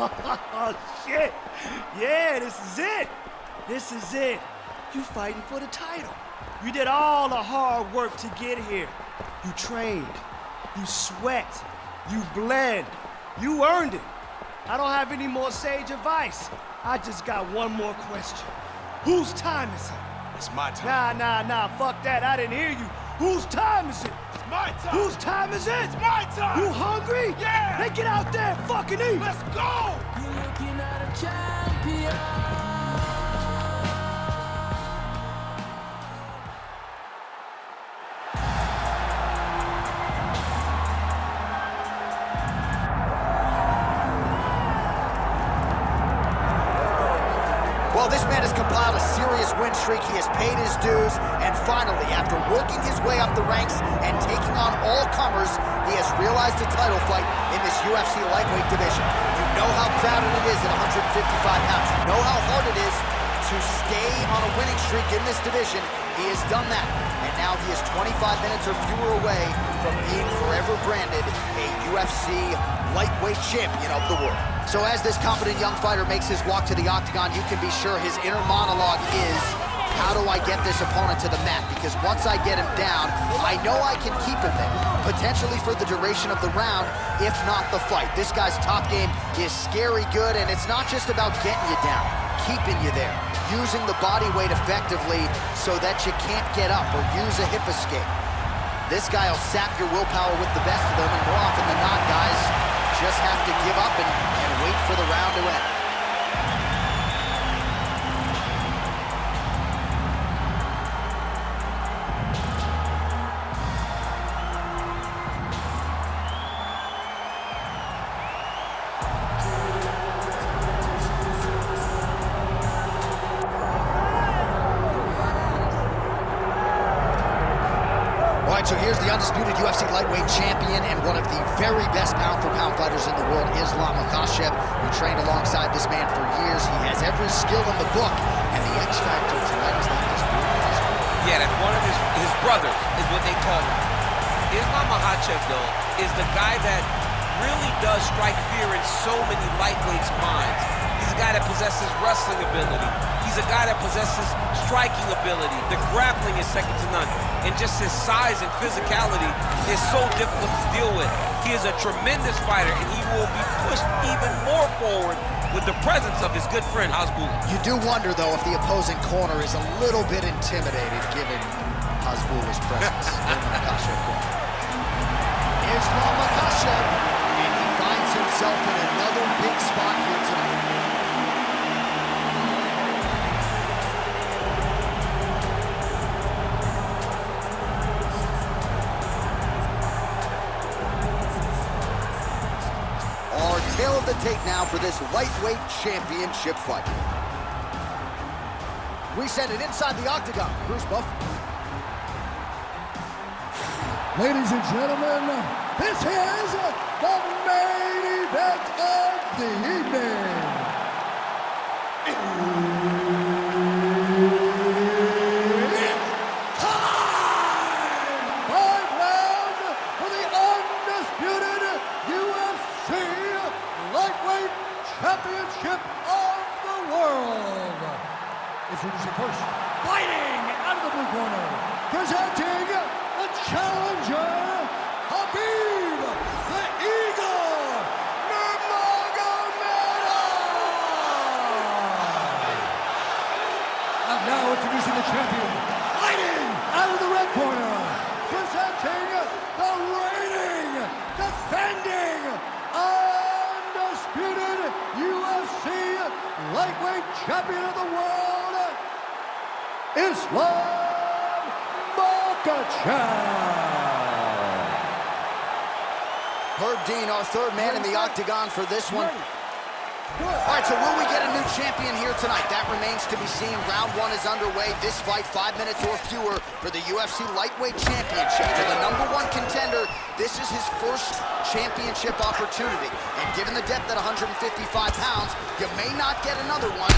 Oh, shit. Yeah, this is it. This is it. You fighting for the title. You did all the hard work to get here. You trained. You sweat. You bled. You earned it. I don't have any more sage advice. I just got one more question. Whose time is it? It's my time. Nah, fuck that. I didn't hear you. Whose time is it? It's my time. Whose time is it? It's my time. You hungry? Yeah. Then get out there and fucking eat. Let's go. You're looking at a champion. Well, this man has compiled a serious win streak. He has paid his dues, and finally, after working his way up the ranks and taking on all comers, he has realized a title fight in this UFC lightweight division. You know how crowded it is at 155 pounds. You know how hard it is to stay on a winning streak in this division. He has done that, and now he is 25 minutes or fewer away from being forever branded a UFC lightweight champion of the world. So as this confident young fighter makes his walk to the octagon, you can be sure his inner monologue is, how do I get this opponent to the mat? Because once I get him down, I know I can keep him there, potentially for the duration of the round, if not the fight. This guy's top game is scary good, and it's not just about getting you down, keeping you there, using the body weight effectively so that you can't get up or use a hip escape. This guy will sap your willpower with the best of them, and more often than not, guys just have to give up and wait for the round to end. So here's the undisputed UFC lightweight champion and one of the very best pound-for-pound fighters in the world, Islam Makhachev. We trained alongside this man for years. He has every skill in the book, and the X factor tonight is that undisputed. Yeah, that's one of his brothers, is what they call him. Islam Makhachev, though, is the guy that really does strike fear in so many lightweights' minds. He's a guy that possesses wrestling ability. He's a guy that possesses striking ability. The grappling is second to none. And just his size and physicality is so difficult to deal with. He is a tremendous fighter, and he will be pushed even more forward with the presence of his good friend, Hasbulla. You do wonder, though, if the opposing corner is a little bit intimidated given Hasbulla's presence in the Makhachev corner. Islam Makhachev, and he finds himself in another big spot here tonight. Tail of the tape now for this lightweight championship fight. We send it inside the octagon. Bruce Buff. Ladies and gentlemen, this is the main event of the evening. Championship of the world. Introducing first, fighting out of the blue corner, presenting the challenger, Khabib, the Eagle, Nurmagomedov. And now introducing the champion, fighting out of the red corner, presenting the reigning, defending, undisputed UFC lightweight champion of the world, Islam Makhachev. Herb Dean, our third man in the octagon for this one. All right, so will we get a new champion here tonight? That remains to be seen. Round one is underway. This fight, 5 minutes or fewer for the UFC Lightweight Championship. For the #1 contender, this is his first championship opportunity. And given the depth at 155 pounds, you may not get another one.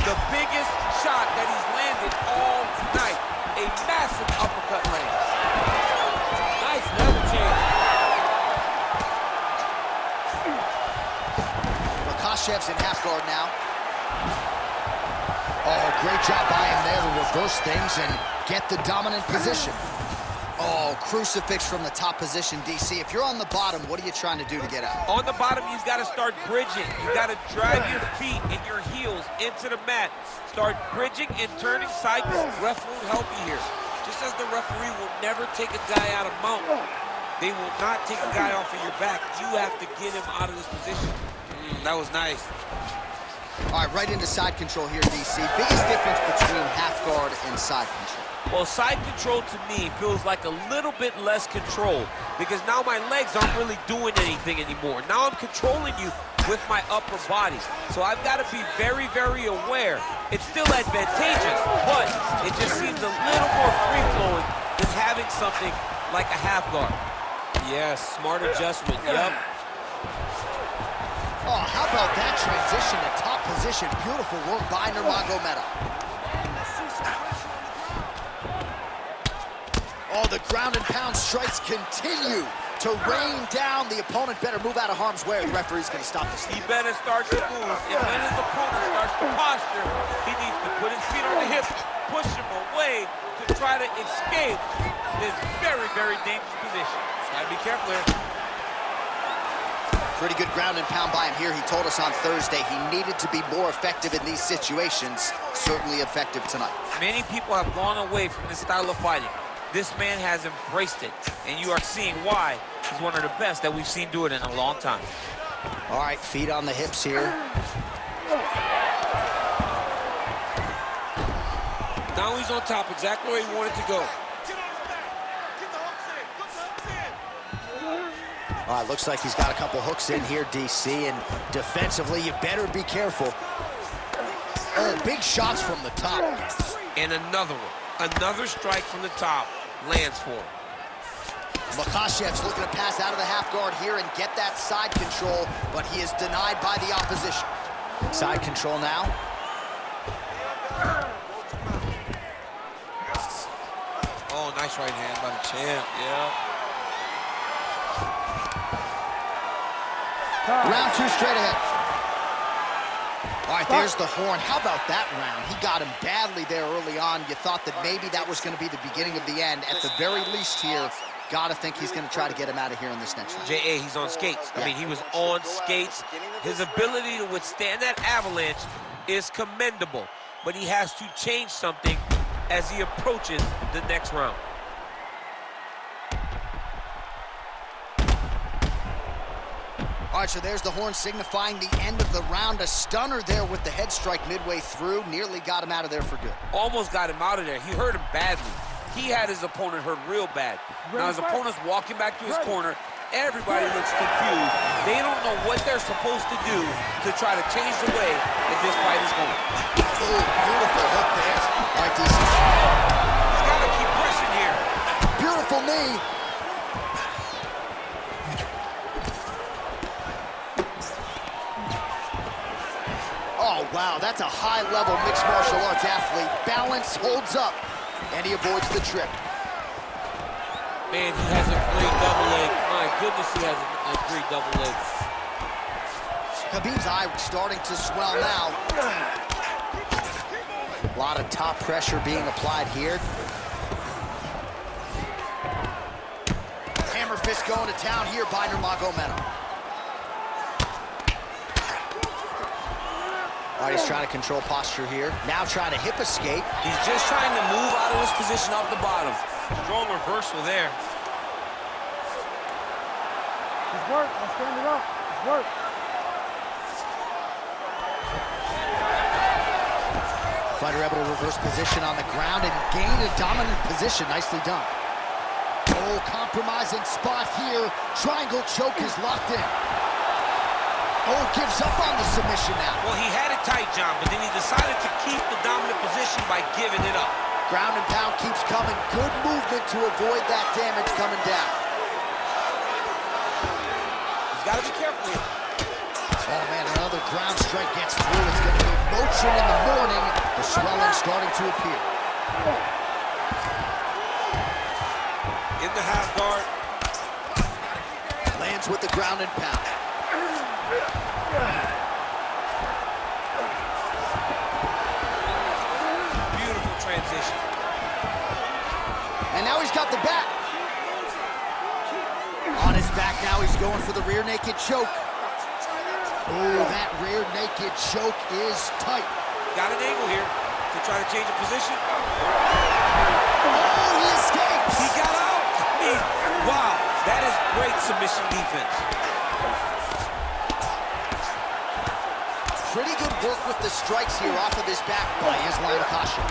The biggest shot that he's landed all night. A massive uppercut lands. Nice level change. Makhachev's in half guard now. Oh, great job by him there to reverse things and get the dominant position. Oh, crucifix from the top position, DC. If you're on the bottom, what are you trying to do to get out? On the bottom, you've got to start bridging. You've got to drive your feet and your heels into the mat. Start bridging and turning side to side. Ref won't help you here. Just as the referee will never take a guy out of mount, they will not take a guy off of your back. You have to get him out of this position. That was nice. All right, right into side control here, DC. Biggest difference between half guard and side control? Well, side control to me feels like a little bit less control because now my legs aren't really doing anything anymore. Now I'm controlling you with my upper body. So I've got to be very, very aware. It's still advantageous, but it just seems a little more free-flowing than having something like a half guard. Yes, smart adjustment, yep. Oh, how about that transition to top position? Beautiful work by Nurmagomedov. Oh, the ground and pound strikes continue to rain down. The opponent better move out of harm's way or the referee's going to stop this. He better start to move. And when his opponent starts to posture, he needs to put his feet on the hips, push him away to try to escape this very, very dangerous position. Gotta be careful here. Pretty good ground and pound by him here. He told us on Thursday he needed to be more effective in these situations. Certainly effective tonight. Many people have gone away from this style of fighting. This man has embraced it, and you are seeing why he's one of the best that we've seen do it in a long time. All right, feet on the hips here. Now he's on top, exactly where he wanted to go. All right, looks like he's got a couple hooks in here, DC, and defensively, you better be careful. Oh, big shots from the top. And another one, another strike from the top lands for him. Makhachev's looking to pass out of the half guard here and get that side control, but he is denied by the opposition. Side control now. Oh, nice right hand by the champ, yeah. Round two straight ahead. All right, there's the horn. How about that round? He got him badly there early on. You thought that maybe that was going to be the beginning of the end. At the very least here, got to think he's going to try to get him out of here in this next round. J.A., he's on skates. I mean, he was on skates. His ability to withstand that avalanche is commendable, but he has to change something as he approaches the next round. All right, so there's the horn signifying the end of the round. A stunner there with the head strike midway through. Nearly got him out of there for good. Almost got him out of there. He hurt him badly. He had his opponent hurt real bad. Now his opponent's walking back to his corner. Everybody looks confused. They don't know what they're supposed to do to try to change the way that this fight is going. Oh, beautiful hook there. All right, DC. He's got to keep pushing here. Beautiful knee. Oh, wow, that's a high-level mixed martial arts athlete. Balance holds up, and he avoids the trip. Man, he has a great double leg. My goodness, he has a great double leg. Khabib's eye starting to swell now. A lot of top pressure being applied here. Hammer fist going to town here by Nurmagomedov. All right, he's trying to control posture here. Now trying to hip escape. He's just trying to move out of this position off the bottom. Strong reversal there. It's work. Let's stand it up. It's work. Fighter able to reverse position on the ground and gain a dominant position. Nicely done. Oh, compromising spot here. Triangle choke is locked in. Oh, gives up on the submission now. Well, he had it tight, John, but then he decided to keep the dominant position by giving it up. Ground and pound keeps coming. Good movement to avoid that damage coming down. He's got to be careful here. Oh, man, another ground strike gets through. It's going to be motion in the morning. The swelling starting to appear. In the half guard. Lands with the ground and pound. he's got the back. On his back now, he's going for the rear naked choke. Oh, that rear naked choke is tight. Got an angle here to try to change the position. Oh, he escapes. He got out. I mean, wow, that is great submission defense. Pretty good work with the strikes here off of his back by Islam Makhachev.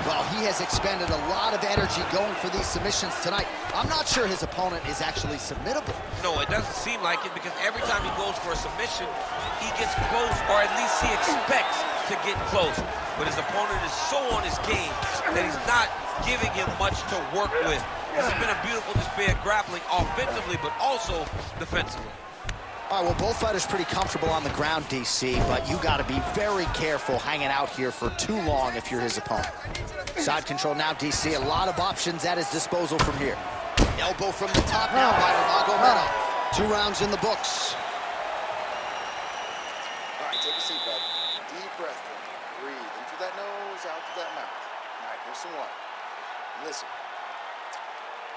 Well, he has expended a lot of energy going for these submissions tonight. I'm not sure his opponent is actually submittable. No, it doesn't seem like it, because every time he goes for a submission, he gets close, or at least he expects to get close. But his opponent is so on his game that he's not giving him much to work with. This has been a beautiful display of grappling offensively, but also defensively. All right, well, both fighters pretty comfortable on the ground, DC, but you got to be very careful hanging out here for too long if you're his opponent. Side control now, DC. A lot of options at his disposal from here. Elbow from the top now by Nurmagomedov. 2 rounds in the books. All right, take a seat, bud. Deep breath in. Breathe in through that nose, out through that mouth. All right, here's some water. Listen,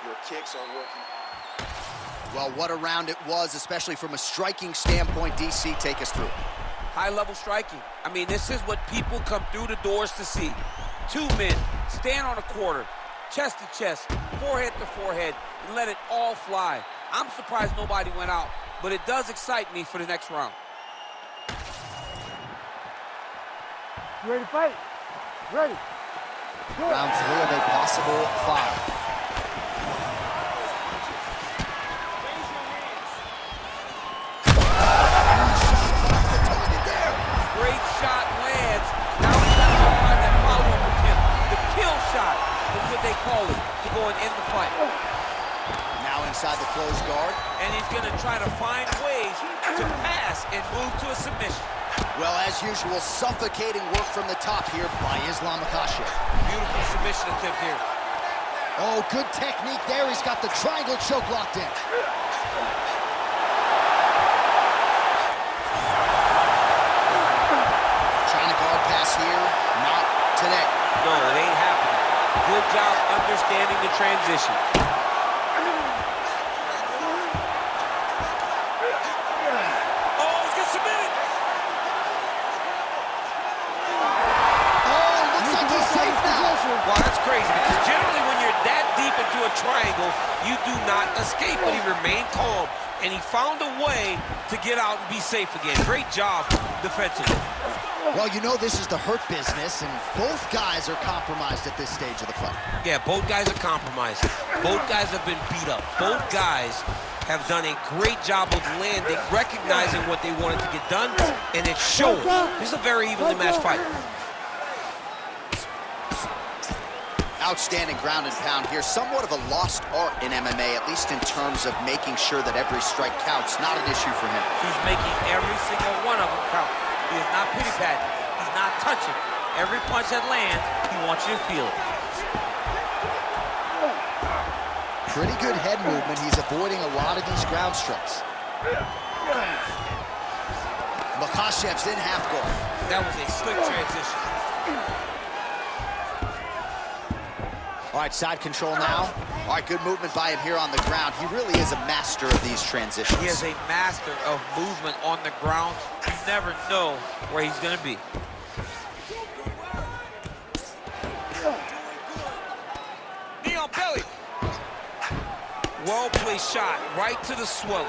your kicks are working. Well, what a round it was, especially from a striking standpoint. DC, take us through. High-level striking. I mean, this is what people come through the doors to see. 2 men stand on a quarter, chest to chest, forehead to forehead, and let it all fly. I'm surprised nobody went out, but it does excite me for the next round. You ready to fight? Ready. Round 3 of a possible 5. Great shot lands. Now he's got to find that follow-up attempt. The kill shot is what they call it, to go and end the fight. Now inside the closed guard. And he's going to try to find ways to pass and move to a submission. Well, as usual, suffocating work from the top here by Islam Makhachev. Beautiful submission attempt here. Oh, good technique there. He's got the triangle choke locked in. Trying to guard pass here. Not today. No, it ain't happening. Good job understanding the transition. Oh, he's getting submitted. Oh, looks like he's safe now. Wow, that's crazy, because generally when you're that deep into a triangle, you do not escape, but he remained calm, and he found a way to get out and be safe again. Great job defensively. Well, you know this is the hurt business, and both guys are compromised at this stage of the fight. Yeah, both guys are compromised. Both guys have been beat up. Both guys have done a great job of landing, recognizing what they wanted to get done, and it's showing. This is a very evenly matched fight. Outstanding ground and pound here. Somewhat of a lost art in MMA, at least in terms of making sure that every strike counts. Not an issue for him. He's making every single one of them count. He is not pity-patting. He's not touching. Every punch that lands, he wants you to feel it. Pretty good head movement. He's avoiding a lot of these ground strikes. Makhachev's in half guard. That was a slick transition. All right, side control now. All right, good movement by him here on the ground. He really is a master of these transitions. He is a master of movement on the ground. You never know where he's going to be. Knee on belly. Well-placed shot right to the swelling.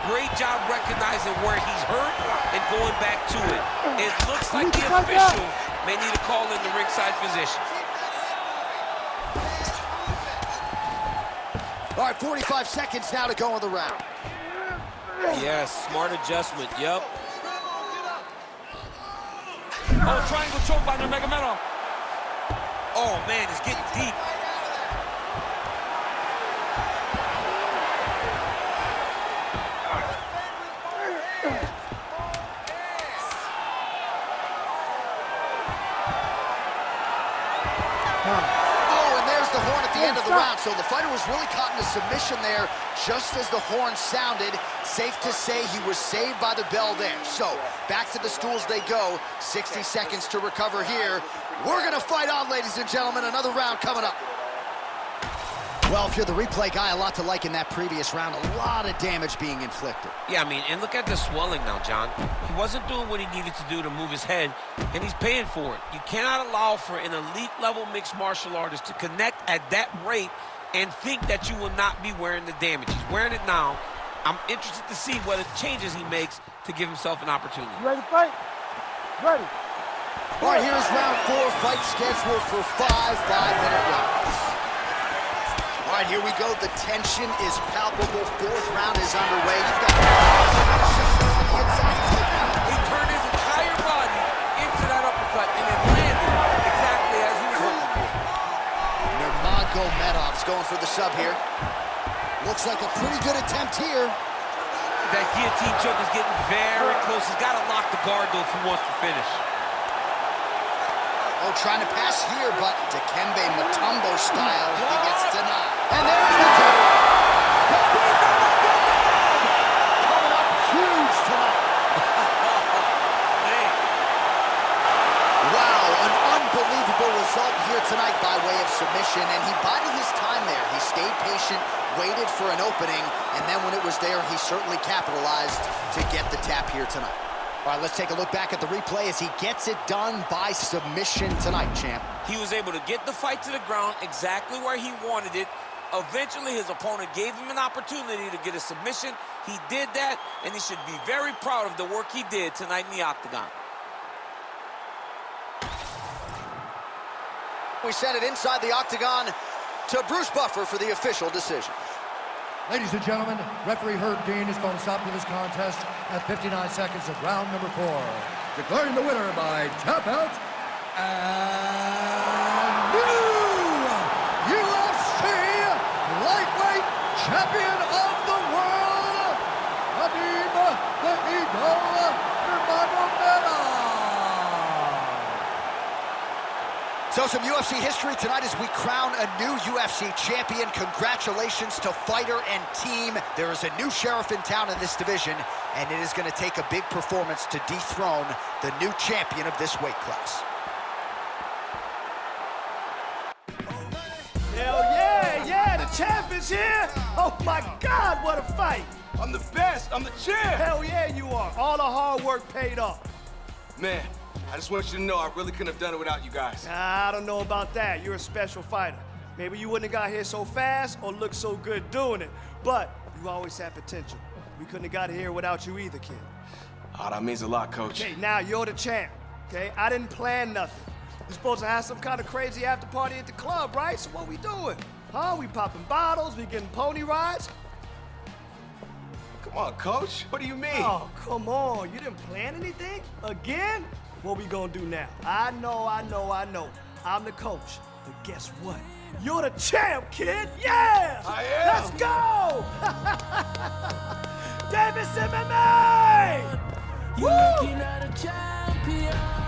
Great job recognizing where he's hurt and going back to it. It looks like the official may need to call in the ringside physician. All right, 45 seconds now to go in the round. Yes, smart adjustment, yep. Oh, triangle choke by Nurmagomedov. Oh, man, it's getting deep. Oh, and there's the horn at the end of the round, so the fighter was really caught in a submission there just as the horn sounded. Safe to say he was saved by the bell there. So, back to the stools they go. 60 seconds to recover here. We're gonna fight on, ladies and gentlemen. Another round coming up. Well, if you're the replay guy, a lot to like in that previous round. A lot of damage being inflicted. Yeah, I mean, and look at the swelling now, John. He wasn't doing what he needed to do to move his head, and he's paying for it. You cannot allow for an elite-level mixed martial artist to connect at that rate and think that you will not be wearing the damage. He's wearing it now. I'm interested to see what changes he makes to give himself an opportunity. You ready to fight? Ready. All right, here's round 4. Fight scheduled for 5 5-minute rounds. All right, here we go. The tension is palpable. 4th round is underway. You've got He turned his entire body into that uppercut and it landed exactly as he was hoping for. Nurmagomedov's going for the sub here. Looks like a pretty good attempt here. That guillotine choke is getting very close. He's got to lock the guard, though, if he wants to finish. Oh, trying to pass here, but Dikembe Mutombo style, he gets denied. And there's the two. Coming up huge tonight. Wow, an unbelievable result here tonight by way of submission, and he bided his time there. He stayed patient, waited for an opening, and then when it was there, he certainly capitalized to get the tap here tonight. All right, let's take a look back at the replay as he gets it done by submission tonight, champ. He was able to get the fight to the ground exactly where he wanted it. Eventually, his opponent gave him an opportunity to get a submission. He did that, and he should be very proud of the work he did tonight in the octagon. We send it inside the octagon to Bruce Buffer for the official decision. Ladies and gentlemen, referee Herb Dean is going to stop to this contest at 59 seconds of round number 4. Declaring the winner by tap out and new UFC lightweight champion of the world, Khabib the Eagle Nurmagomedov. So some UFC history tonight as we crown a new UFC champion. Congratulations to fighter and team. There is a new sheriff in town in this division, and it is going to take a big performance to dethrone the new champion of this weight class. Hell yeah, the champ is here. Oh my God, what a fight. I'm the best. I'm the champ. Hell yeah, you are. All the hard work paid off. Man, I just want you to know I really couldn't have done it without you guys. I don't know about that. You're a special fighter. Maybe you wouldn't have got here so fast or looked so good doing it, but you always had potential. We couldn't have got here without you either, kid. Oh, that means a lot, Coach. Okay, now you're the champ, okay? I didn't plan nothing. We're supposed to have some kind of crazy after party at the club, right? So what we doing? Huh? We popping bottles, we getting pony rides? Come on, Coach. What do you mean? Oh, come on. You didn't plan anything? Again? What we gonna do now? I know. I'm the coach. But guess what? You're the champ, kid. Yeah! I am. Let's go! Davis MMA! You're looking at a champion.